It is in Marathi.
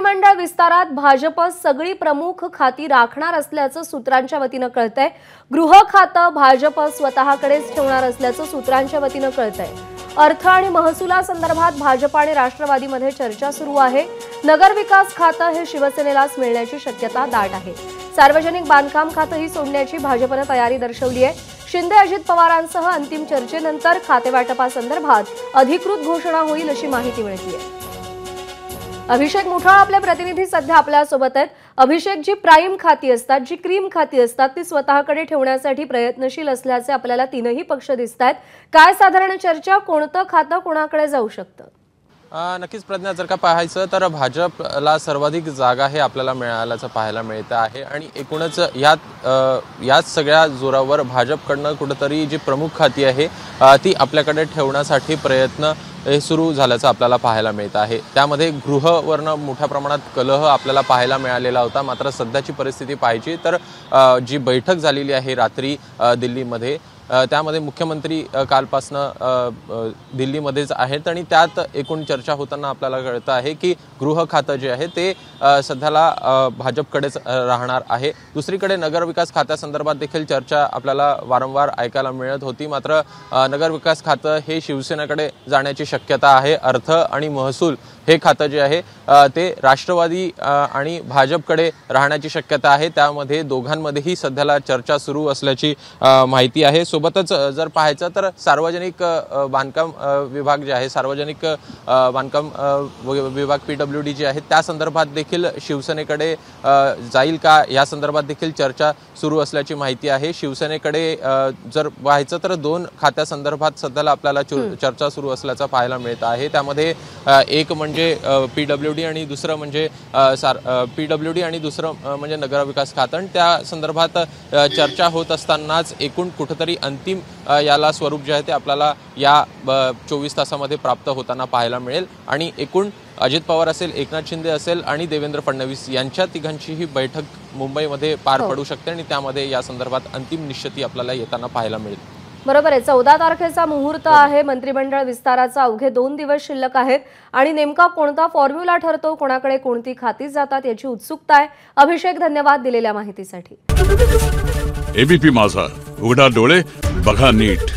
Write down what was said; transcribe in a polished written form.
मंत्रिमंडळ विस्तारात भाजप सगळी प्रमुख खाती राखणार असल्याचं सूत्रांच्या वतीनं कळतंय। गृह खातं भाजप स्वतःकडेच ठेवणार असल्याचं सूत्रांच्या वतीनं कळतंय। अर्थ आणि महसुलासंदर्भात भाजप आणि राष्ट्रवादीमध्ये चर्चा सुरू आहे। नगर विकास खातं हे शिवसेनेलाच मिळण्याची शक्यता दाट आहे। सार्वजनिक बांधकाम खातंही सोडण्याची भाजपने तयारी दर्शवली आहे। शिंदे अजित पवारांसह अंतिम चर्चेनंतर खातेवाटपासंदर्भात अधिकृत घोषणा होईल अशी माहिती मिळतेय। अभिषेक मुठाळ आपले प्रतिनिधी सध्या आपल्या सोबत आहेत। अभिषेक, जी प्राइम खाती असतात, जी क्रीम खाती असतात, ती स्वतःकडे ठेवण्यासाठी प्रयत्नशील असल्याचे आपल्याला तीनही पक्ष दिसतात। काय साधारण चर्चा, कोणतं खातं कोणाकडे जाऊ शकतं? नक्कीच प्रज्ञा, जर का पाहायचं तर भाजपला सर्वाधिक जागा हे आपल्याला मिळाल्याचं पाहायला मिळतं आहे आणि एकूणच याच सगळ्या जोरावर भाजपकडनं कुठेतरी जी प्रमुख खाती आहे ती आपल्याकडे ठेवण्यासाठी प्रयत्न हे सुरू झाल्याचं आपल्याला पाहायला मिळतं आहे। त्यामध्ये गृहवरनं मोठ्या प्रमाणात कलह आपल्याला पाहायला मिळालेला होता। मात्र सध्याची परिस्थिती पाहिजे तर जी बैठक झालेली आहे रात्री दिल्लीमध्ये, त्यामध्ये मुख्यमंत्री कालपासनं दिल्लीमध्येच आहेत आणि त्यात एकूण चर्चा होताना आपल्याला कळतं आहे की गृह खातं जे आहे ते सध्याला भाजपकडेच राहणार आहे। दुसरीकडे नगरविकास खात्यासंदर्भात देखील चर्चा आपल्याला वारंवार ऐकायला मिळत होती। मात्र नगरविकास खातं हे शिवसेनेकडे जाण्याची शक्यता आहे। अर्थ आणि महसूल हे खातं जे आहे ते राष्ट्रवादी आणि भाजपकडे राहण्याची शक्यता आहे। त्यामध्ये दोघांमध्येही सध्याला चर्चा सुरू असल्याची माहिती आहे। सोबतच जर पाहायचं तर सार्वजनिक बांधकाम विभाग जे आहे, सार्वजनिक बांधकाम विभाग PWD जे आहे, त्या संदर्भात देखील शिवसेनेकडे जाईल का या संदर्भात देखील चर्चा सुरू असल्याची माहिती आहे। शिवसेनेकडे जर पाहायचं तर दोन खात्यासंदर्भात सध्याला आपल्याला चर्चा सुरू असल्याचं पाहायला मिळतं आहे। त्यामध्ये एक म्हणजे PWD आणि दुसरं म्हणजे PWD आणि दुसरं म्हणजे नगरविकास खातं। त्या संदर्भात चर्चा होत असतानाच एकूण कुठेतरी अंतिम याला स्वरूप जे आहे ते आपल्याला या 24 तासामध्ये प्राप्त होताना पाहायला मिळेल आणि एकूण अजित पवार असेल, एकनाथ शिंदे असेल आणि देवेंद्र फडणवीस यांच्या तिघांची ही बैठक मुंबईमध्ये पार पडू शकते आणि त्यामध्ये या संदर्भात अंतिम निश्चिती आपल्याला येताना पाहायला मिळेल। बरोबर आहे। 14 तारखेचा मुहूर्त आहे। मंत्रिमंडळ विस्ताराचा अवघे 2 दिवस शिल्लक आहेत आणि नेमका कोणता फॉर्म्युला ठरतो, कोणाकडे कोणती खाती जातात याची उत्सुकता आहे। अभिषेक, धन्यवाद दिलेल्या माहितीसाठी। ABP माझा, उघडा डोळे बघा नीट।